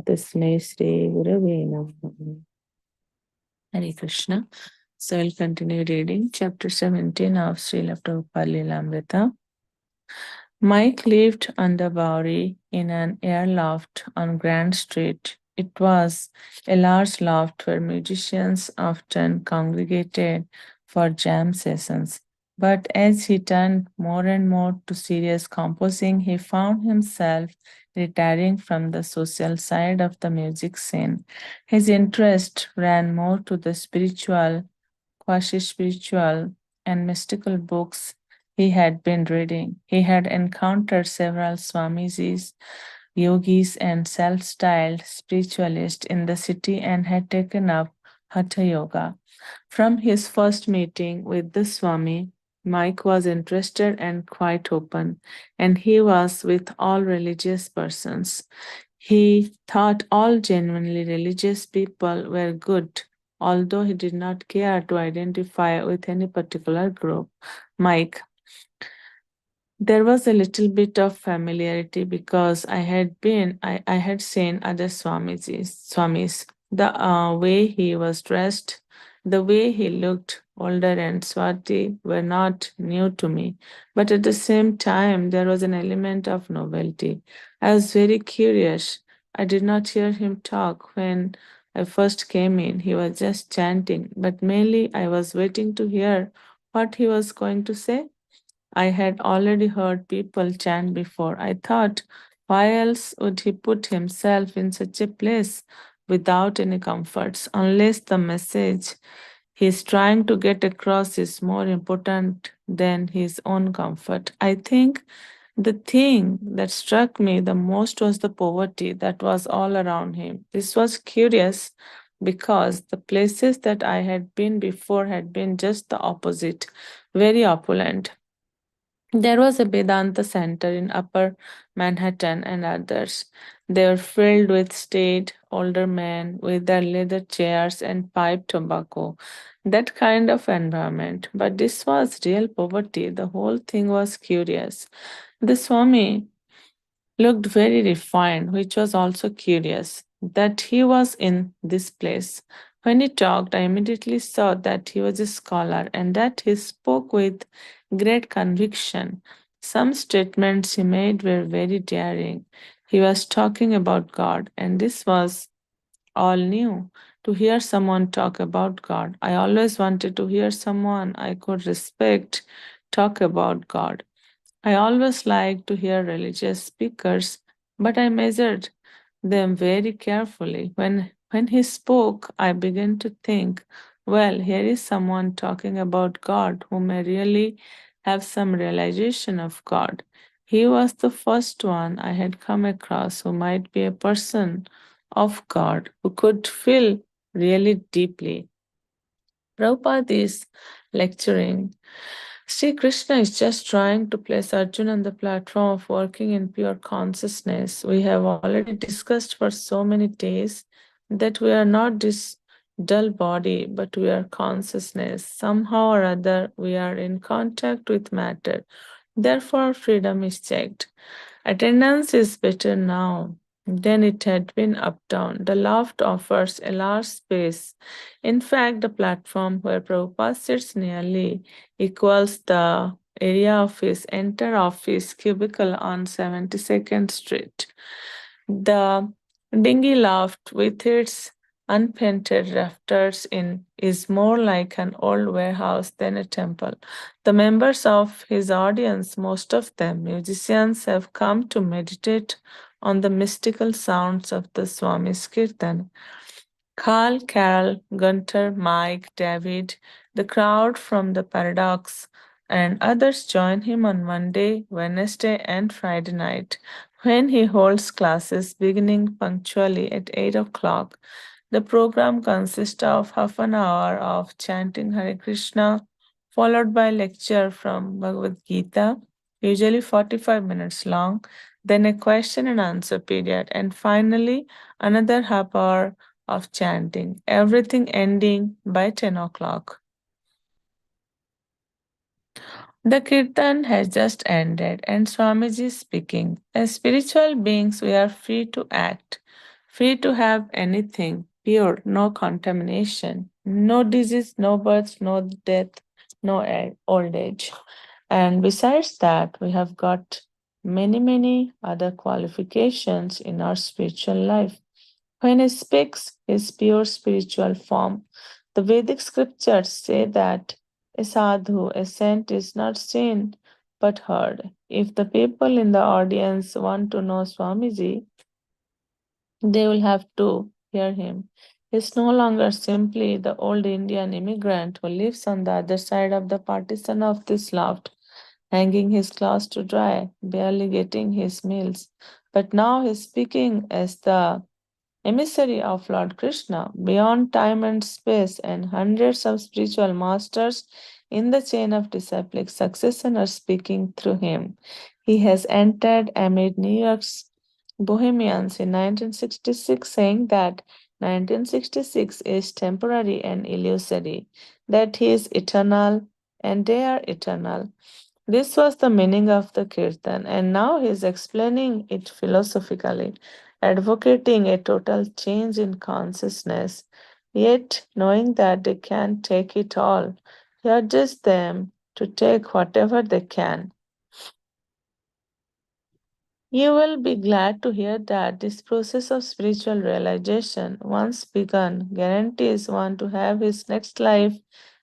Tasmai Shri Gurave Namaha. Hare Krishna. So we'll continue reading chapter 17 of Srila Prabhupada Lilamrita. Mike lived on the Bowery in an airloft on Grand Street. It was a large loft where musicians often congregated for jam sessions. But as he turned more and more to serious composing, he found himself retiring from the social side of the music scene. His interest ran more to the spiritual, quasi spiritual, and mystical books he had been reading. He had encountered several Swamijis, yogis, and self styled spiritualists in the city and had taken up Hatha Yoga. From his first meeting with the Swami, Mike was interested and quite open, and he was with all religious persons. He thought all genuinely religious people were good, although he did not care to identify with any particular group. Mike, there was a little bit of familiarity because I had seen other Swamis. The way he was dressed, the way he looked older and swarthy were not new to me. But at the same time, there was an element of novelty. I was very curious. I did not hear him talk when I first came in. He was just chanting, but mainly I was waiting to hear what he was going to say. I had already heard people chant before. I thought, why else would he put himself in such a place without any comforts, unless the message he is trying to get across is more important than his own comfort? I think the thing that struck me the most was the poverty that was all around him. This was curious because the places that I had been before had been just the opposite, very opulent. There was a Vedanta center in Upper Manhattan and others. They were filled with staid older men with their leather chairs and pipe tobacco. That kind of environment. But this was real poverty. The whole thing was curious. The Swami looked very refined, which was also curious that he was in this place. When he talked, I immediately saw that he was a scholar and that he spoke with great conviction. Some statements he made were very daring. He was talking about God, and this was all new. To hear someone talk about God, I always wanted to hear someone I could respect talk about God. I always like to hear religious speakers, but I measured them very carefully. When he spoke, I began to think, well, here is someone talking about God who may really have some realization of God. He was the first one I had come across who might be a person of God, who could feel really deeply. Prabhupada is lecturing. Sri Krishna is just trying to place Arjuna on the platform of working in pure consciousness. We have already discussed for so many days that we are not this dull body, but we are consciousness. Somehow or other, we are in contact with matter. Therefore, freedom is checked. Attendance is better now than it had been uptown. The loft offers a large space. In fact, the platform where Prabhupada sits nearly equals the area of his entire office cubicle on 72nd Street. The dingy loft with its unpainted rafters in is more like an old warehouse than a temple. The members of his audience, most of them musicians, have come to meditate on the mystical sounds of the Swami's Kirtan. Carl, Carol, Gunter, Mike, David, the crowd from the Paradox, and others join him on Monday, Wednesday, and Friday night when he holds classes beginning punctually at 8 o'clock. The program consists of half an hour of chanting Hare Krishna, followed by a lecture from Bhagavad Gita, usually 45 minutes long, then a question and answer period, and finally another half hour of chanting, everything ending by 10 o'clock. The kirtan has just ended, and Swamiji is speaking. As spiritual beings, we are free to act, free to have anything, pure, no contamination, no disease, no birth, no death, no old age. And besides that, we have got many, many other qualifications in our spiritual life. When he speaks his pure spiritual form, the Vedic scriptures say that a sadhu, a saint, is not seen but heard. If the people in the audience want to know Swamiji, they will have to hear him. He's no longer simply the old Indian immigrant who lives on the other side of the partition of this loft, hanging his clothes to dry, barely getting his meals. But now he's speaking as the emissary of Lord Krishna, beyond time and space, and hundreds of spiritual masters in the chain of disciplic succession are speaking through him. He has entered amid New York's Bohemians in 1966, saying that 1966 is temporary and illusory, that he is eternal and they are eternal. This was the meaning of the Kirtan, and now he is explaining it philosophically, advocating a total change in consciousness, yet knowing that they can't take it all. He urges them to take whatever they can. You will be glad to hear that this process of spiritual realization, once begun, guarantees one to have his next life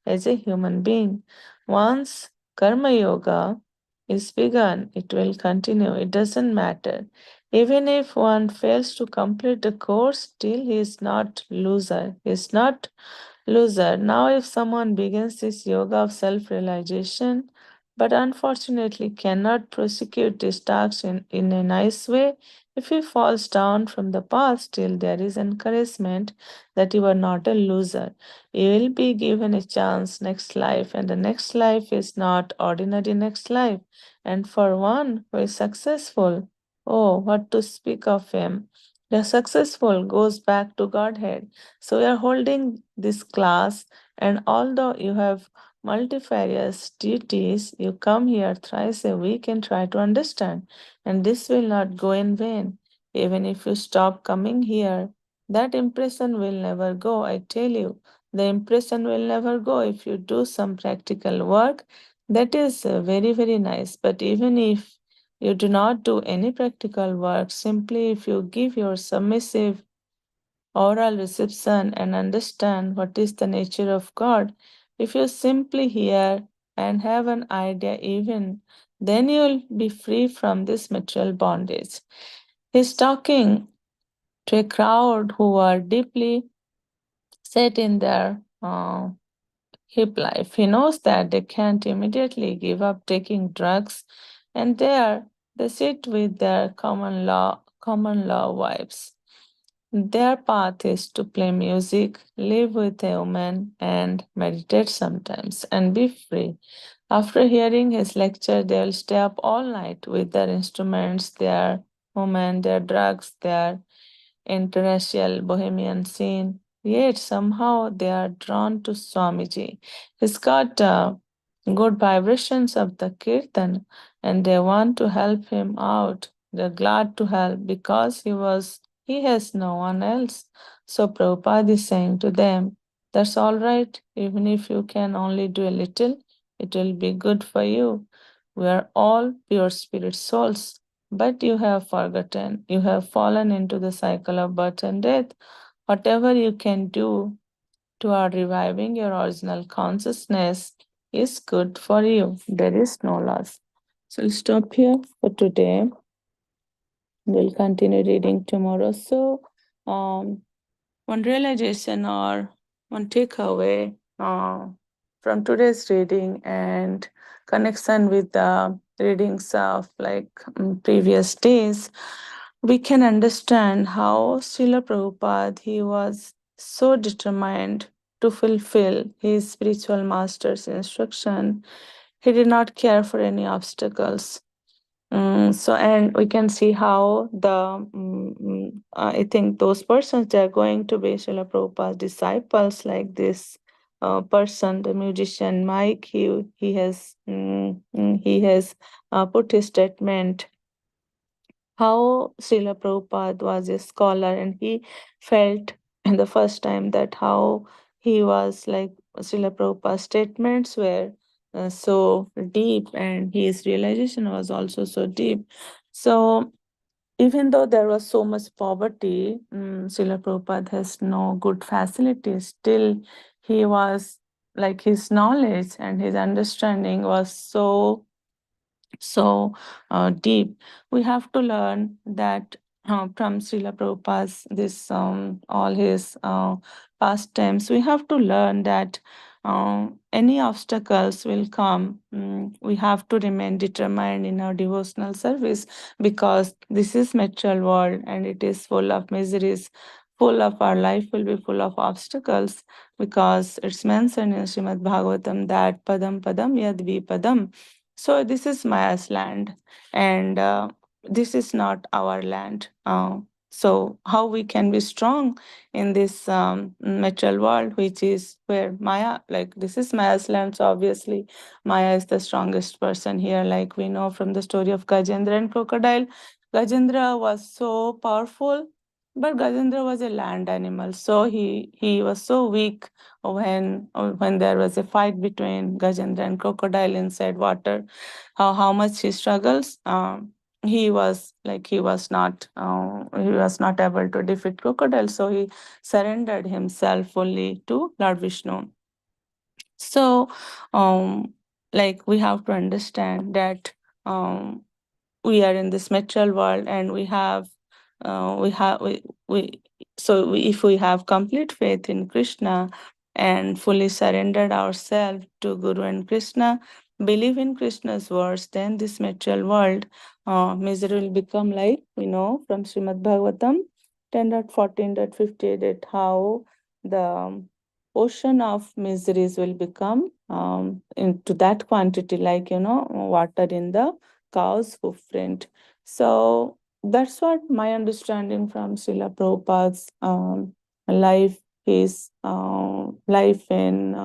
as a human being. Once Karma Yoga is begun, it will continue. It doesn't matter. Even if one fails to complete the course, still he is not loser. He is not loser. Now, if someone begins this yoga of self realization, but unfortunately cannot prosecute this task in a nice way, if he falls down from the path, still there is encouragement that you are not a loser. You will be given a chance next life, and the next life is not ordinary next life. And for one who is successful, oh, what to speak of him? The successful goes back to Godhead. So we are holding this class, and although you have multifarious duties, you come here thrice a week and try to understand, and this will not go in vain. Even if you stop coming here, that impression will never go. I tell you, the impression will never go if you do some practical work. That is very, very nice. But even if you do not do any practical work, simply if you give your submissive oral reception and understand what is the nature of God, if you simply hear and have an idea, even then you'll be free from this material bondage. He's talking to a crowd who are deeply set in their hip life. He knows that they can't immediately give up taking drugs, and there they sit with their common law wives. Their path is to play music, live with a woman, and meditate sometimes, and be free. After hearing his lecture, they'll stay up all night with their instruments, their women, their drugs, their interracial bohemian scene. Yet somehow they are drawn to Swamiji. He's got good vibrations of the kirtan, and they want to help him out. They're glad to help because he has no one else. So Prabhupada is saying to them, that's all right, even if you can only do a little, it will be good for you. We are all pure spirit souls. But you have forgotten, you have fallen into the cycle of birth and death. Whatever you can do toward reviving your original consciousness is good for you. There is no loss. So we'll stop here for today. We'll continue reading tomorrow. So, one realization or one takeaway from today's reading and connection with the readings of previous days, we can understand how Srila Prabhupada, he was so determined to fulfill his spiritual master's instruction. He did not care for any obstacles. And we can see how I think those persons, they are going to be Srila Prabhupada's disciples, like this person, the musician Mike. He has put his statement how Srila Prabhupada was a scholar, and he felt in the first time that how he was like Srila Prabhupada's statements were so deep, and his realization was also so deep. So even though there was so much poverty, Srila Prabhupada has no good facilities. Still, he was like his knowledge and his understanding was so deep. We have to learn that from Srila Prabhupada's this all his pastimes. We have to learn that any obstacles will come. We have to remain determined in our devotional service, because this is material world and it is full of miseries. Full of our life will be full of obstacles, because it's mentioned in Srimad Bhagavatam that padam padam yad padam. So this is Maya's land, and this is not our land. So how we can be strong in this material world, which is where Maya, like this is Maya's land. So obviously, Maya is the strongest person here. Like we know from the story of Gajendra and crocodile, Gajendra was so powerful, but Gajendra was a land animal, so he was so weak when there was a fight between Gajendra and crocodile inside water. How much he struggles. He was not able to defeat crocodile, so he surrendered himself fully to Lord Vishnu. So, like we have to understand that we are in this material world, and we if we have complete faith in Krishna and fully surrendered ourselves to Guru and Krishna, believe in Krishna's words, then this material world misery will become, like we know from Srimad Bhagavatam 10.14.58, that how the ocean of miseries will become into that quantity, like water in the cow's footprint. So that's what my understanding from Srila Prabhupada's life is. Life in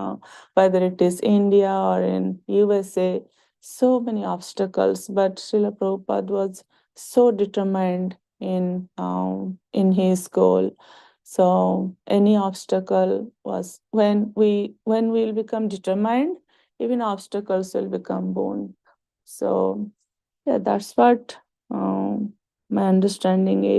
whether it is India or in USA, so many obstacles, but Srila Prabhupada was so determined in his goal. So any obstacle was, when we'll become determined, even obstacles will become boon. So yeah, that's what my understanding is